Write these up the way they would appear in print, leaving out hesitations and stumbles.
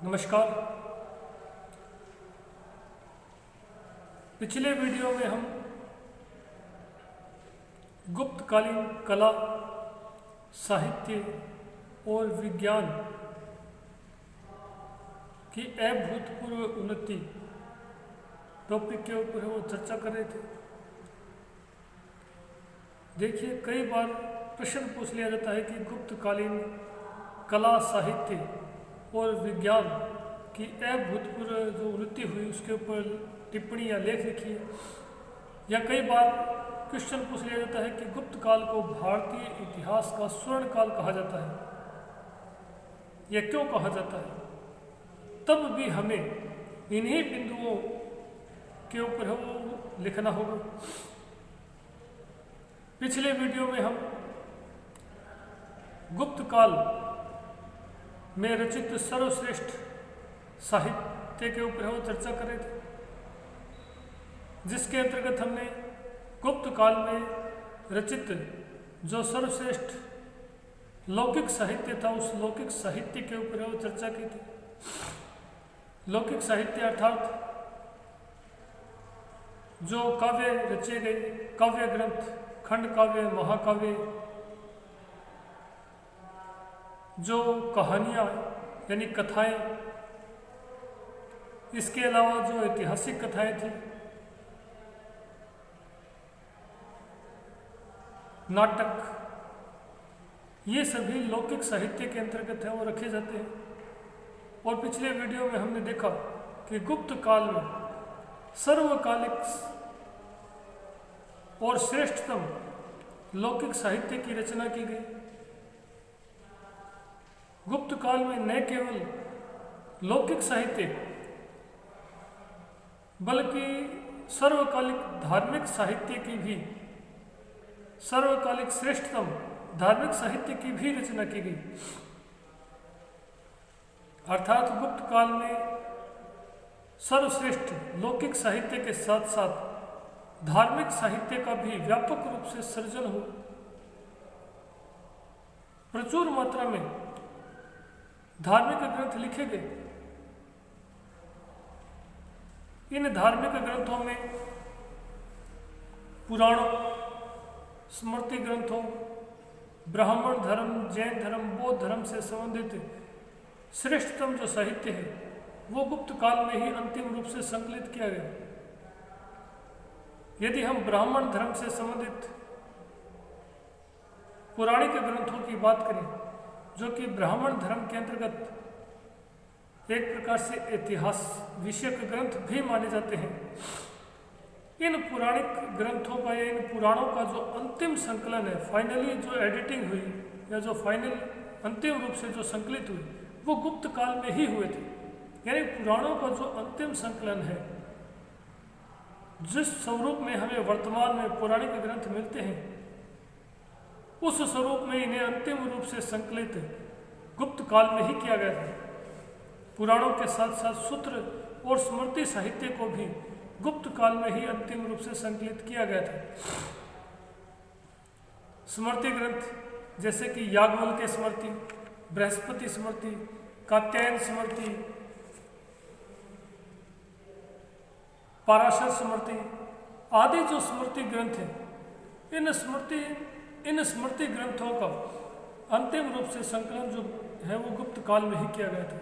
नमस्कार। पिछले वीडियो में हम गुप्तकालीन कला, साहित्य और विज्ञान की अभूतपूर्व उन्नति टॉपिक के ऊपर वो चर्चा कर रहे थे। देखिए, कई बार प्रश्न पूछ लिया जाता है कि गुप्तकालीन कला, साहित्य और विज्ञान की अभूतपूर्व जो उन्नति हुई उसके ऊपर टिप्पणी या लेख लिखिए। या कई बार क्वेश्चन पूछ लिया जाता है कि गुप्त काल को भारतीय इतिहास का स्वर्ण काल कहा जाता है, यह क्यों कहा जाता है। तब भी हमें इन्हीं बिंदुओं के ऊपर वो लिखना होगा। पिछले वीडियो में हम गुप्त काल में रचित सर्वश्रेष्ठ साहित्य के ऊपर वो चर्चा कर रहे थे, जिसके अंतर्गत हमने गुप्त काल में रचित जो सर्वश्रेष्ठ लौकिक साहित्य था उस लौकिक साहित्य के ऊपर वो चर्चा की थी। लौकिक साहित्य अर्थात जो काव्य रचे गए, काव्य ग्रंथ, खंड काव्य, महाकाव्य, जो कहानियाँ यानी कथाएं, इसके अलावा जो ऐतिहासिक कथाएं थी, नाटक, ये सभी लौकिक साहित्य के अंतर्गत है, वो रखे जाते हैं। और पिछले वीडियो में हमने देखा कि गुप्त काल में सर्वकालिक और श्रेष्ठतम लौकिक साहित्य की रचना की गई। गुप्त काल में न केवल लौकिक साहित्य बल्कि सर्वकालिक धार्मिक साहित्य की भी, सर्वकालिक श्रेष्ठतम धार्मिक साहित्य की भी रचना की गई। अर्थात गुप्त काल में सर्वश्रेष्ठ लौकिक साहित्य के साथ साथ धार्मिक साहित्य का भी व्यापक रूप से सृजन हो। प्रचुर मात्रा में धार्मिक ग्रंथ लिखे गए। इन धार्मिक ग्रंथों में पुराणों, स्मृति ग्रंथों, ब्राह्मण धर्म, जैन धर्म, बौद्ध धर्म से संबंधित श्रेष्ठतम जो साहित्य है वो गुप्त काल में ही अंतिम रूप से संकलित किया गया। यदि हम ब्राह्मण धर्म से संबंधित पौराणिक ग्रंथों की बात करें, जो कि ब्राह्मण धर्म के अंतर्गत एक प्रकार से इतिहास विषयक ग्रंथ भी माने जाते हैं, इन पौराणिक ग्रंथों का या इन पुराणों का जो अंतिम संकलन है, फाइनली जो एडिटिंग हुई या जो फाइनल अंतिम रूप से जो संकलित हुई, वो गुप्त काल में ही हुए थे। यानी पुराणों का जो अंतिम संकलन है, जिस स्वरूप में हमें वर्तमान में पौराणिक ग्रंथ मिलते हैं, उस स्वरूप में इन्हें अंतिम रूप से संकलित गुप्त काल में ही किया गया था। पुराणों के साथ साथ सूत्र और स्मृति साहित्य को भी गुप्त काल में ही अंतिम रूप से संकलित किया गया था। स्मृति ग्रंथ जैसे कि याज्ञवल्क्य स्मृति, बृहस्पति स्मृति, कात्यायन स्मृति, पराशर स्मृति आदि जो स्मृति ग्रंथ हैं, इन स्मृति ग्रंथों का अंतिम रूप से संकलन जो है वो गुप्त काल में ही किया गया था।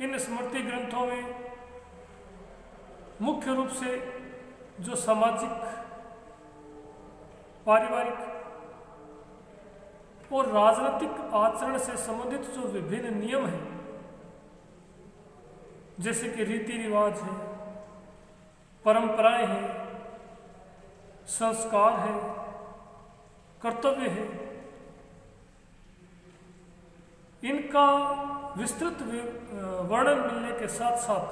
इन स्मृति ग्रंथों में मुख्य रूप से जो सामाजिक, पारिवारिक और राजनीतिक आचरण से संबंधित जो विभिन्न नियम हैं, जैसे कि रीति रिवाज है, परंपराएं हैं, संस्कार है, कर्तव्य है, इनका विस्तृत वर्णन मिलने के साथ साथ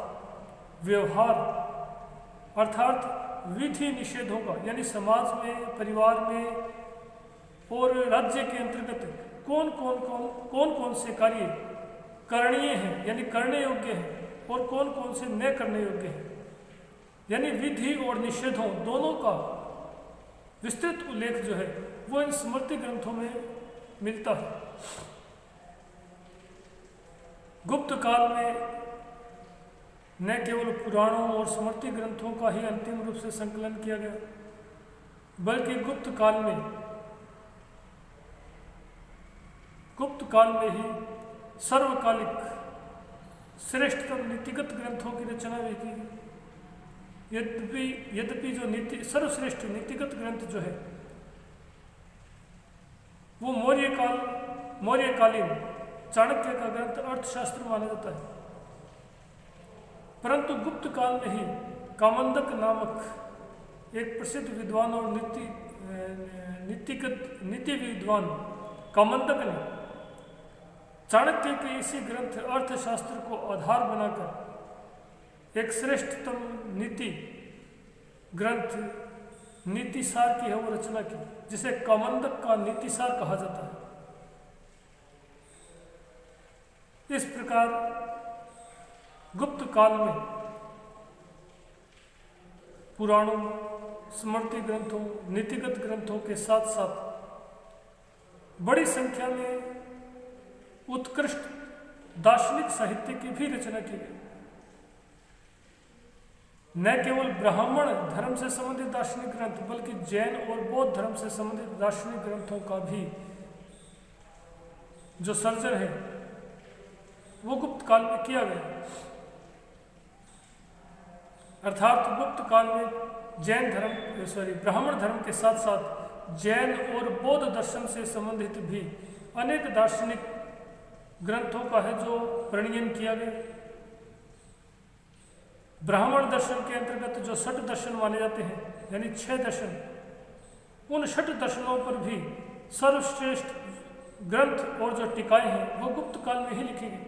व्यवहार अर्थात विधि निषेधों का, यानी समाज में, परिवार में और राज्य के अंतर्गत कौन कौन से कार्य करणीय हैं यानी करने योग्य हैं और कौन कौन से न करने योग्य हैं, यानी विधि और निषेधों दोनों का विस्तृत उल्लेख जो है वो इन स्मृति ग्रंथों में मिलता है। गुप्त काल में न केवल पुराणों और स्मृति ग्रंथों का ही अंतिम रूप से संकलन किया गया, बल्कि गुप्त काल में ही सर्वकालिक श्रेष्ठतम नीतिगत ग्रंथों की रचना भी की गई। यद्यपि जो सर्वश्रेष्ठ नीतिगत ग्रंथ जो है वो मौर्यकालीन चाणक्य का ग्रंथ अर्थशास्त्र माना जाता है, परंतु गुप्त काल में ही कामंदक नामक एक प्रसिद्ध विद्वान और नीति विद्वान कामंदक ने चाणक्य के इसी ग्रंथ अर्थशास्त्र को आधार बनाकर एक श्रेष्ठतम नीति ग्रंथ नीतिसार की है वो रचना की, जिसे कामंदक का नीतिसार कहा जाता है। इस प्रकार गुप्त काल में पुराणों, स्मृति ग्रंथों, नीतिगत ग्रंथों के साथ साथ बड़ी संख्या में उत्कृष्ट दार्शनिक साहित्य की भी रचना की गई। न केवल ब्राह्मण धर्म से संबंधित दार्शनिक ग्रंथ, बल्कि जैन और बौद्ध धर्म से संबंधित दार्शनिक ग्रंथों का भी जो सर्जन है वो गुप्त काल में किया गया। अर्थात गुप्त काल में ब्राह्मण धर्म के साथ साथ जैन और बौद्ध दर्शन से संबंधित भी अनेक दार्शनिक ग्रंथों का है जो प्रणयन किया गया। ब्राह्मण दर्शन के अंतर्गत जो 6 दर्शन माने जाते हैं, यानी 6 दर्शन, उन 6 दर्शनों पर भी सर्वश्रेष्ठ ग्रंथ और जो टीकाएं हैं वो गुप्त काल में ही लिखी गई।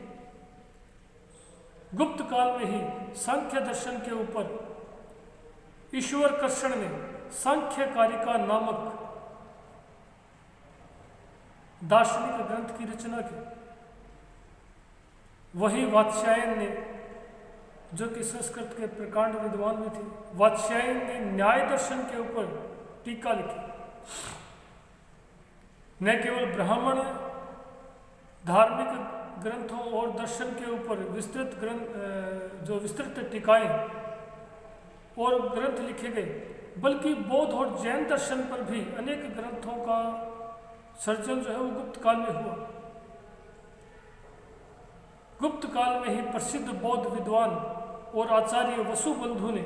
गुप्त काल में ही सांख्य दर्शन के ऊपर ईश्वर कर्षण ने सांख्य कारिका नामक दार्शनिक ग्रंथ की रचना की। वही वात्स्यायन ने, जो कि संस्कृत के प्रकांड विद्वान में थे, वात्स्यायन ने न्याय दर्शन के ऊपर टीका लिखी। न केवल ब्राह्मण धार्मिक ग्रंथों और दर्शन के ऊपर विस्तृत टीकाएं और ग्रंथ लिखे गए, बल्कि बौद्ध और जैन दर्शन पर भी अनेक ग्रंथों का सर्जन जो है वो गुप्त काल में हुआ। गुप्त काल में ही प्रसिद्ध बौद्ध विद्वान और आचार्य वसुबंधु ने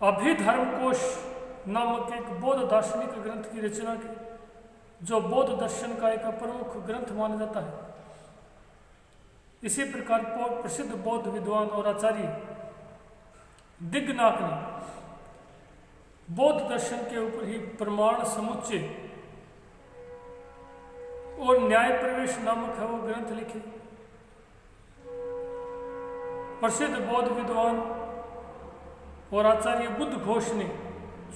अभिधर्मकोश नामक एक बौद्ध दार्शनिक ग्रंथ की रचना की, जो बौद्ध दर्शन का एक प्रमुख ग्रंथ माना जाता है। इसी प्रकार प्रसिद्ध बौद्ध विद्वान और आचार्य दिग्नाक ने बौद्ध दर्शन के ऊपर ही प्रमाण समुच्चय और न्याय प्रवेश नामक है वो ग्रंथ लिखे। प्रसिद्ध बौद्ध विद्वान और आचार्य बुद्ध घोष ने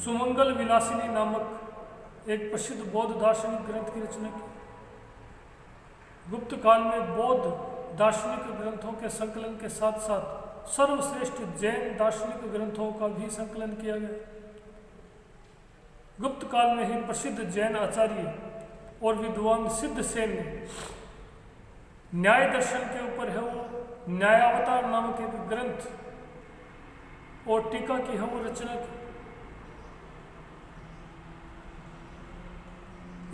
सुमंगल विलासिनी नामक एक प्रसिद्ध बौद्ध दार्शनिक ग्रंथ की रचना की। गुप्त काल में बौद्ध दार्शनिक ग्रंथों के संकलन के साथ साथ सर्वश्रेष्ठ जैन दार्शनिक ग्रंथों का भी संकलन किया गया। गुप्त काल में ही प्रसिद्ध जैन आचार्य और विद्वान सिद्धसेन ने न्याय दर्शन के ऊपर है वो न्यायावतार नामक एक ग्रंथ और टीका की है वो रचना की।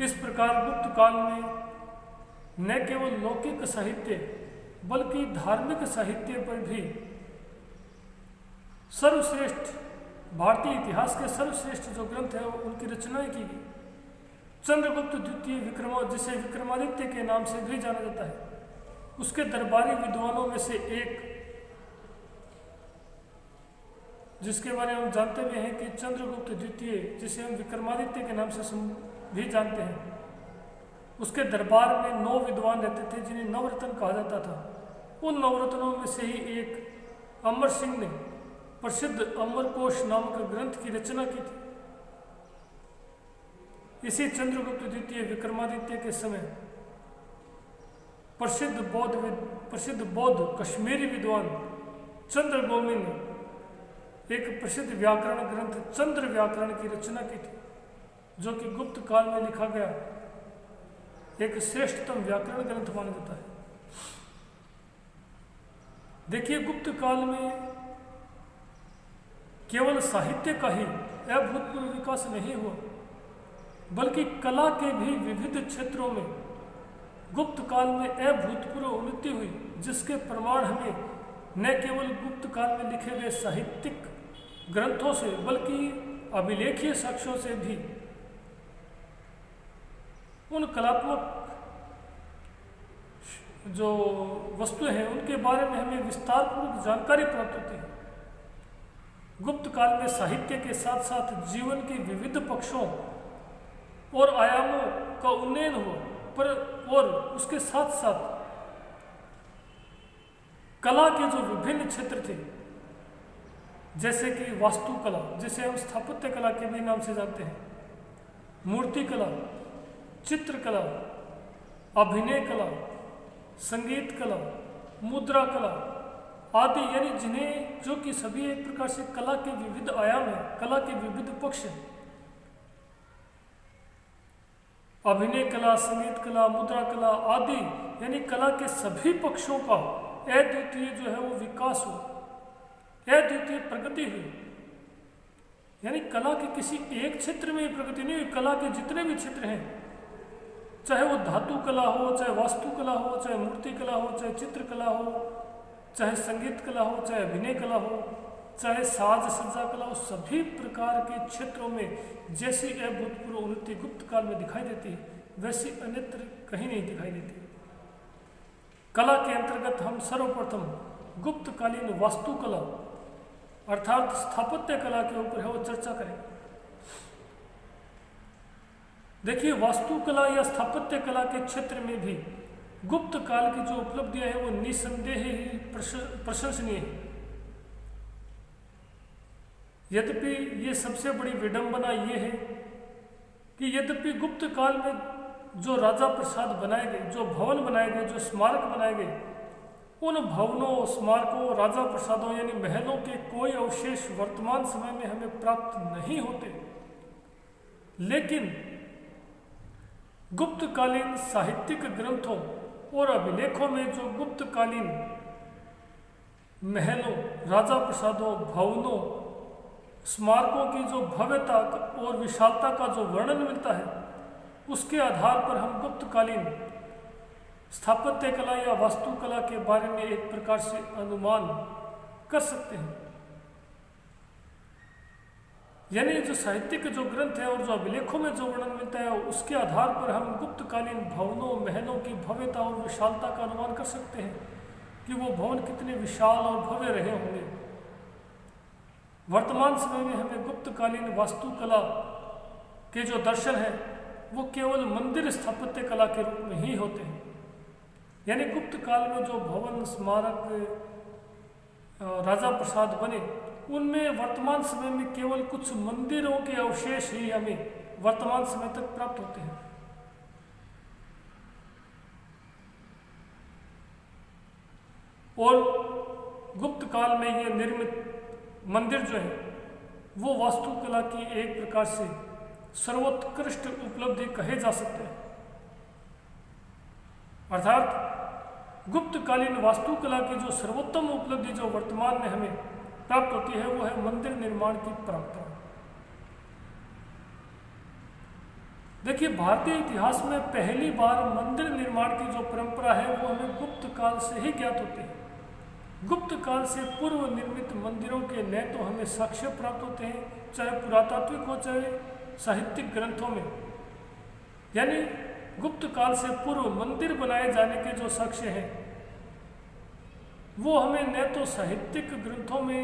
इस प्रकार गुप्त काल में न केवल लौकिक साहित्य बल्कि धार्मिक साहित्य पर भी सर्वश्रेष्ठ भारतीय इतिहास के सर्वश्रेष्ठ जो ग्रंथ है उनकी रचनाएं की गई। चंद्रगुप्त द्वितीय जिसे विक्रमादित्य के नाम से भी जाना जाता है, उसके दरबारी विद्वानों में से एक, जिसके बारे में हम जानते भी हैं कि चंद्रगुप्त द्वितीय, जिसे हम विक्रमादित्य के नाम से भी जानते हैं, उसके दरबार में 9 विद्वान रहते थे जिन्हें नवरत्न कहा जाता था। उन नवरत्नों में से ही एक अमर सिंह ने प्रसिद्ध अमरकोश नामक ग्रंथ की रचना की थी। इसी चंद्रगुप्त द्वितीय विक्रमादित्य के समय प्रसिद्ध बौद्ध कश्मीरी विद्वान चंद्रगोमी ने एक प्रसिद्ध व्याकरण ग्रंथ चंद्र व्याकरण की रचना की थी, जो कि गुप्त काल में लिखा गया एक श्रेष्ठतम व्याकरण ग्रंथ माना जाता है। देखिए, गुप्त काल में केवल साहित्य का ही अभूतपूर्व विकास नहीं हुआ, बल्कि कला के भी विविध क्षेत्रों में गुप्त काल में अभूतपूर्व उन्नति हुई, जिसके प्रमाण हमें न केवल गुप्त काल में लिखे गए साहित्यिक ग्रंथों से बल्कि अभिलेखीय साक्ष्यों से भी उन कलात्मक जो वस्तुएं हैं उनके बारे में हमें विस्तारपूर्वक जानकारी प्राप्त होती है। गुप्त काल में साहित्य के साथ साथ जीवन के विविध पक्षों और आयामों का उन्नयन हुआ, और उसके साथ साथ कला के जो विभिन्न क्षेत्र थे, जैसे कि वास्तुकला, जिसे हम स्थापत्य कला के भी नाम से जानते हैं, मूर्ति कला, चित्रकला, अभिनय कला, संगीत कला, मुद्रा कला आदि, यानी जिन्हें जो कि सभी एक प्रकार से कला के विविध आयाम हैं, कला के विविध पक्ष हैं। अभिनय कला, संगीत कला, मुद्रा कला आदि, यानी कला के सभी पक्षों का अद्वितीय जो है वो विकास हो, अद्वितीय प्रगति हुई। यानी कला के किसी एक क्षेत्र में ही प्रगति नहीं हुई, कला के जितने भी क्षेत्र हैं, चाहे वो धातु कला हो, चाहे वास्तुकला हो, चाहे मूर्ति कला हो, चाहे चित्रकला हो, चाहे संगीत कला हो, चाहे अभिनय कला हो, चाहे साज सज्जा कला हो, सभी प्रकार के क्षेत्रों में जैसी अभूतपूर्व उन्नति गुप्त काल में दिखाई देती है, वैसी अन्यत्र कहीं नहीं दिखाई देती। कला के अंतर्गत हम सर्वप्रथम गुप्तकालीन वास्तुकला अर्थात स्थापत्य कला के ऊपर है वो चर्चा करेंगे। देखिए, वास्तुकला या स्थापत्य कला के क्षेत्र में भी गुप्त काल की जो उपलब्धियां हैं वो निसंदेह ही प्रशंसनीय है। यद्यपि ये सबसे बड़ी विडंबना ये है कि यद्यपि गुप्त काल में जो राजा प्रसाद बनाए गए, जो भवन बनाए गए, जो स्मारक बनाए गए, उन भवनों, स्मारकों, राजा प्रसादों यानी महलों के कोई अवशेष वर्तमान समय में हमें प्राप्त नहीं होते, लेकिन गुप्तकालीन साहित्यिक ग्रंथों और अभिलेखों में जो गुप्तकालीन महलों, राजा प्रसादों, भवनों, स्मारकों की जो भव्यता और विशालता का जो वर्णन मिलता है, उसके आधार पर हम गुप्तकालीन स्थापत्य कला या वास्तुकला के बारे में एक प्रकार से अनुमान कर सकते हैं। यानी जो साहित्यिक जो ग्रंथ है और जो अभिलेखों में जो वर्णन मिलता है, उसके आधार पर हम गुप्तकालीन भवनों, महलों की भव्यता और विशालता का अनुमान कर सकते हैं कि वो भवन कितने विशाल और भव्य रहे होंगे। वर्तमान समय में हमें गुप्तकालीन वास्तुकला के जो दर्शन हैं वो केवल मंदिर स्थापत्य कला के रूप में ही होते हैं। यानी गुप्त काल में जो भवन, स्मारक, राजा प्रसाद बने, उनमें वर्तमान समय में केवल कुछ मंदिरों के अवशेष ही हमें वर्तमान समय तक प्राप्त होते हैं। और गुप्त काल में ये निर्मित मंदिर जो है वो वास्तुकला की एक प्रकार से सर्वोत्कृष्ट उपलब्धि कहे जा सकते हैं। अर्थात गुप्तकालीन वास्तुकला की जो सर्वोत्तम उपलब्धि जो वर्तमान में हमें प्राप्त होती है वो है मंदिर निर्माण की परंपरा। देखिए, भारतीय इतिहास में पहली बार मंदिर निर्माण की जो परंपरा है वो हमें गुप्त काल से ही ज्ञात होती है। गुप्त काल से पूर्व निर्मित मंदिरों के न तो हमें साक्ष्य प्राप्त होते हैं, चाहे पुरातात्विक हो चाहे साहित्यिक ग्रंथों में। यानी गुप्त काल से पूर्व मंदिर बनाए जाने के जो साक्ष्य हैं वो हमें न तो साहित्यिक ग्रंथों में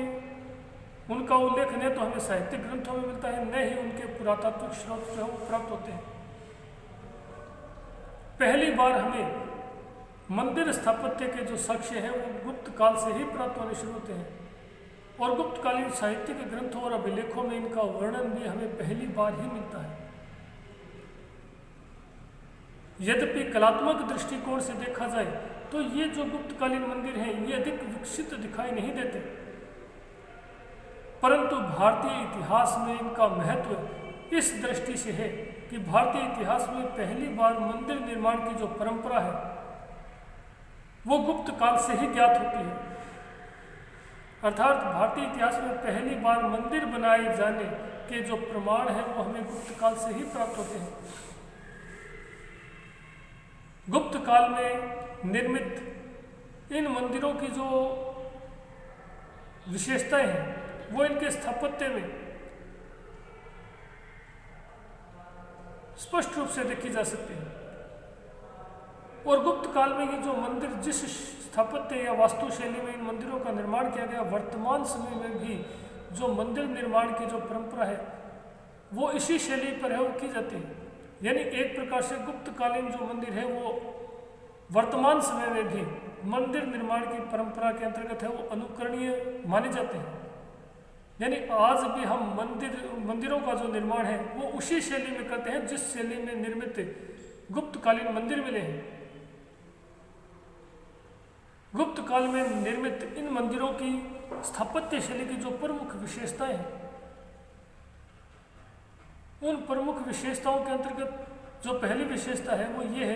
उनका उल्लेख न तो हमें साहित्यिक ग्रंथों में मिलता है, न ही उनके पुरातात्विक स्रोत जो है वो प्राप्त होते हैं। पहली बार हमें मंदिर स्थापत्य के जो साक्ष्य हैं वो गुप्त काल से ही प्राप्त होने शुरू होते हैं, और गुप्तकालीन साहित्यिक ग्रंथों और अभिलेखों में इनका वर्णन भी हमें पहली बार ही मिलता है। यद्यपि कलात्मक दृष्टिकोण से देखा जाए तो ये जो गुप्तकालीन मंदिर हैं ये अधिक विकसित दिखाई नहीं देते, परंतु भारतीय इतिहास में इनका महत्व इस दृष्टि से है कि भारतीय इतिहास में पहली बार मंदिर निर्माण की जो परंपरा है वो गुप्त काल से ही ज्ञात होती है। अर्थात भारतीय इतिहास में पहली बार मंदिर बनाए जाने के जो प्रमाण हैं वो हमें गुप्त काल से ही प्राप्त होते हैं। गुप्त काल में निर्मित इन मंदिरों की जो विशेषताएं हैं वो इनके स्थापत्य में स्पष्ट रूप से देखी जा सकती है। और गुप्त काल में ये जो मंदिर जिस स्थापत्य या वास्तुशैली में इन मंदिरों का निर्माण किया गया, वर्तमान समय में भी जो मंदिर निर्माण की जो परंपरा है वो इसी शैली पर है और की जाती है। यानी एक प्रकार से गुप्तकालीन जो मंदिर है वो वर्तमान समय में भी मंदिर निर्माण की परंपरा के अंतर्गत है, वो अनुकरणीय माने जाते हैं। यानी आज भी हम मंदिरों का जो निर्माण है वो उसी शैली में करते हैं जिस शैली में निर्मित गुप्तकालीन मंदिर मिले हैं। गुप्त काल में निर्मित इन मंदिरों की स्थापत्य शैली की जो प्रमुख विशेषताएं हैं, उन प्रमुख विशेषताओं के अंतर्गत जो पहली विशेषता है वो ये है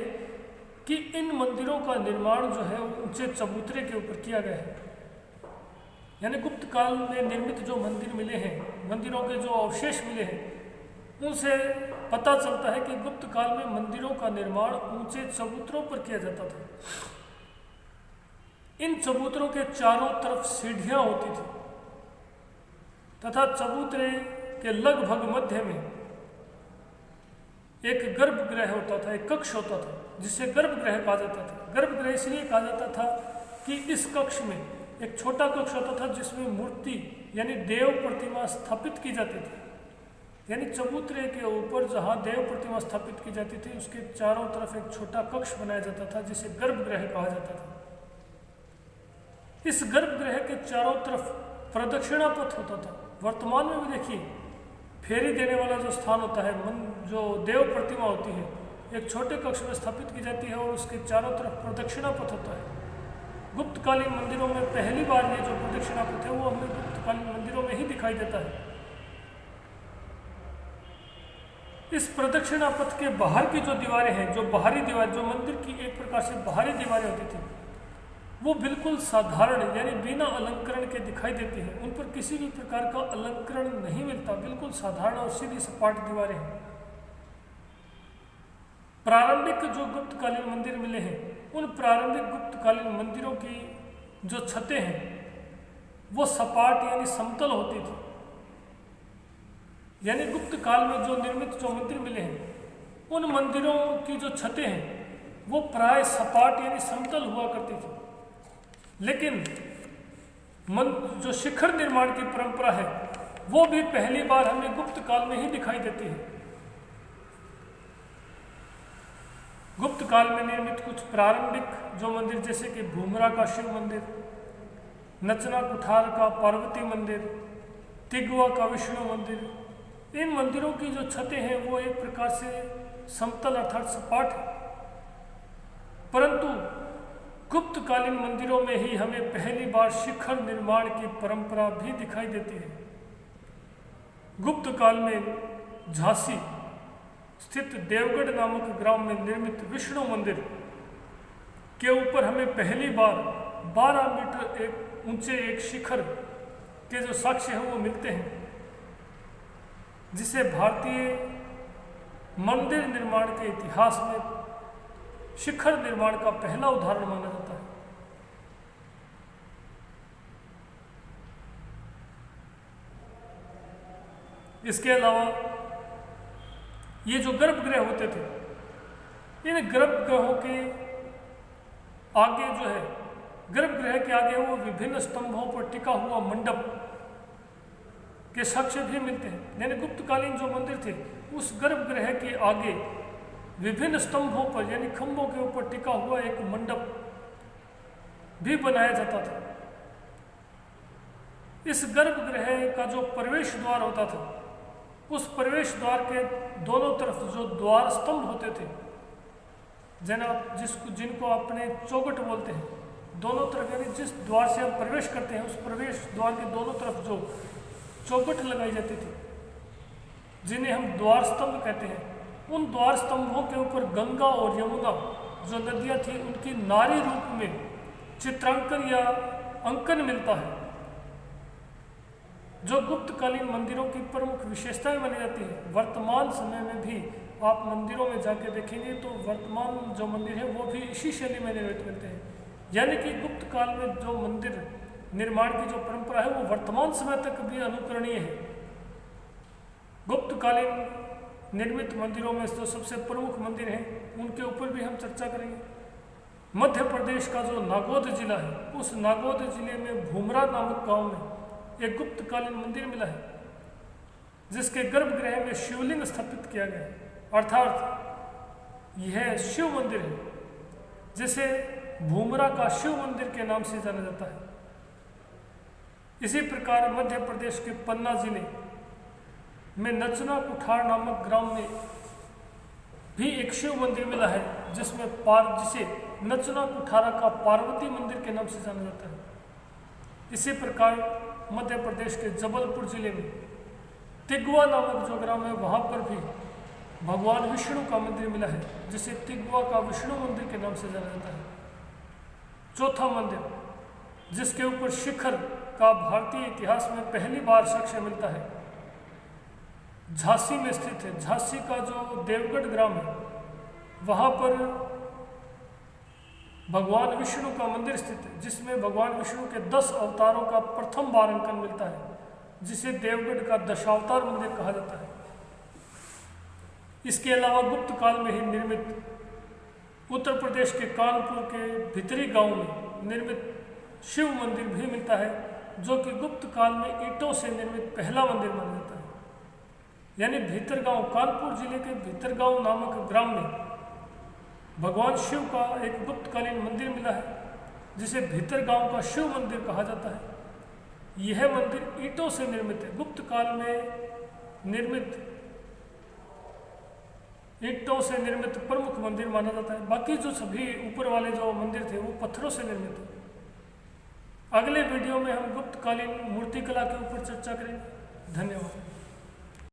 कि इन मंदिरों का निर्माण जो है ऊंचे चबूतरे के ऊपर किया गया है। यानी गुप्त काल में निर्मित जो मंदिर मिले हैं, मंदिरों के जो अवशेष मिले हैं, उनसे पता चलता है कि गुप्त काल में मंदिरों का निर्माण ऊंचे चबूतरों पर किया जाता था। इन चबूतरों के चारों तरफ सीढ़ियां होती थी तथा चबूतरे के लगभग मध्य में एक गर्भगृह होता था, एक कक्ष होता था जिसे गर्भगृह कहा जाता था। गर्भगृह इसलिए कहा जाता था कि इस कक्ष में एक छोटा कक्ष होता था जिसमें मूर्ति यानी देव प्रतिमा स्थापित की जाती थी। यानी चबूतरे के ऊपर जहाँ देव प्रतिमा स्थापित की जाती थी उसके चारों तरफ एक छोटा कक्ष बनाया जाता था जिसे गर्भगृह कहा जाता था। इस गर्भगृह के चारों तरफ प्रदक्षिणा पथ होता था। वर्तमान में भी देखिए फेरी देने वाला जो स्थान होता है, जो देव प्रतिमा होती है, एक छोटे कक्ष में स्थापित की जाती है और उसके चारों तरफ प्रदक्षिणा पथ होता है। गुप्तकालीन मंदिरों में पहली बार ये जो प्रदक्षिणा पथ है वो हमें गुप्तकालीन मंदिरों में ही दिखाई देता है। इस प्रदक्षिणा पथ के बाहर की जो दीवारें हैं, जो बाहरी दीवार, जो मंदिर की एक प्रकार से बाहरी दीवारें होती थी, वो बिल्कुल साधारण यानी बिना अलंकरण के दिखाई देती है। उन पर किसी भी प्रकार का अलंकरण नहीं मिलता, बिल्कुल साधारण और सीधी सपाट दीवारें हैं। प्रारंभिक जो गुप्तकालीन मंदिर मिले हैं, उन प्रारंभिक गुप्तकालीन मंदिरों की जो छतें हैं वो सपाट यानी समतल होती थी। यानी गुप्त काल में जो निर्मित जो मंदिर मिले हैं उन मंदिरों की जो छतें हैं वो प्राय सपाट यानी समतल हुआ करती थी। लेकिन जो शिखर निर्माण की परंपरा है वो भी पहली बार हमें गुप्त काल में ही दिखाई देती है। गुप्त काल में निर्मित कुछ प्रारंभिक जो मंदिर जैसे कि भूमरा का शिव मंदिर, नचना कुठार का पार्वती मंदिर, तिगवा का विष्णु मंदिर, इन मंदिरों की जो छतें हैं वो एक प्रकार से समतल अर्थात सपाट है। परंतु गुप्तकालीन मंदिरों में ही हमें पहली बार शिखर निर्माण की परंपरा भी दिखाई देती है। गुप्त काल में झांसी स्थित देवगढ़ नामक ग्राम में निर्मित विष्णु मंदिर के ऊपर हमें पहली बार 12 मीटर एक ऊंचे एक शिखर के जो साक्ष्य हैं वो मिलते हैं, जिसे भारतीय मंदिर निर्माण के इतिहास में शिखर निर्माण का पहला उदाहरण माना जाता है। इसके अलावा ये जो गर्भगृह होते थे, इन गर्भगृहों के आगे जो है, गर्भगृह के आगे वो विभिन्न स्तंभों पर टिका हुआ मंडप के साक्ष्य भी मिलते हैं। यानी गुप्तकालीन जो मंदिर थे उस गर्भगृह के आगे विभिन्न स्तंभों पर यानी खंभों के ऊपर टिका हुआ एक मंडप भी बनाया जाता था। इस गर्भगृह का जो प्रवेश द्वार होता था, उस प्रवेश द्वार के दोनों तरफ जो द्वार स्तंभ होते थे, जिनको अपने चौखट बोलते हैं, दोनों तरफ यानी जिस द्वार से हम प्रवेश करते हैं उस प्रवेश द्वार के दोनों तरफ जो चौखट लगाई जाती थी, जिन्हें हम द्वार स्तंभ कहते हैं, उन द्वार स्तंभों के ऊपर गंगा और यमुना जो नदियां थी उनकी नारी रूप में चित्रांकन या अंकन मिलता है। जो गुप्तकालीन मंदिरों की प्रमुख विशेषताएं मानी जाती है। वर्तमान समय में भी आप मंदिरों में जाके देखेंगे तो वर्तमान जो मंदिर है वो भी इसी शैली में निर्मित मिलते हैं। यानी कि गुप्त काल में जो मंदिर निर्माण की जो परंपरा है वो वर्तमान समय तक भी अनुकरणीय है। गुप्तकालीन निर्मित मंदिरों में जो सबसे प्रमुख मंदिर हैं उनके ऊपर भी हम चर्चा करेंगे। मध्य प्रदेश का जो नागौद जिला है, उस नागौद जिले में भूमरा नामक गांव में एक गुप्तकालीन मंदिर मिला है, जिसके गर्भगृह में शिवलिंग स्थापित किया गया है। अर्थात यह शिव मंदिर है, जिसे भूमरा का शिव मंदिर के नाम से जाना जाता है। इसी प्रकार मध्य प्रदेश के पन्ना जिले में नचना कुठार नामक ग्राम में भी एक शिव मंदिर मिला है, जिसे नचना कुठारा का पार्वती मंदिर के नाम से जाना जाता है। इसी प्रकार मध्य प्रदेश के जबलपुर जिले में तिगवा नामक जो ग्राम है, वहाँ पर भी भगवान विष्णु का मंदिर मिला है, जिसे तिगवा का विष्णु मंदिर के नाम से जाना जाता है। चौथा मंदिर, जिसके ऊपर शिखर का भारतीय इतिहास में पहली बार साक्ष्य मिलता है, झांसी में स्थित है। झांसी का जो देवगढ़ ग्राम है, वहाँ पर भगवान विष्णु का मंदिर स्थित है, जिसमें भगवान विष्णु के 10 अवतारों का प्रथम बार अंकन मिलता है, जिसे देवगढ़ का दशावतार मंदिर कहा जाता है। इसके अलावा गुप्त काल में ही निर्मित उत्तर प्रदेश के कानपुर के भीतरी गांव में निर्मित शिव मंदिर भी मिलता है, जो कि गुप्त काल में ईंटों से निर्मित पहला मंदिर माना जाता है। यानी भीतरगांव, कानपुर जिले के भीतरगांव नामक ग्राम में भगवान शिव का एक गुप्तकालीन मंदिर मिला है, जिसे भीतरगांव का शिव मंदिर कहा जाता है। यह मंदिर ईंटों से निर्मित है। गुप्त काल में निर्मित ईंटों से निर्मित प्रमुख मंदिर माना जाता है। बाकी जो सभी ऊपर वाले जो मंदिर थे वो पत्थरों से निर्मित थे। अगले वीडियो में हम गुप्तकालीन मूर्तिकला के ऊपर चर्चा करेंगे। धन्यवाद।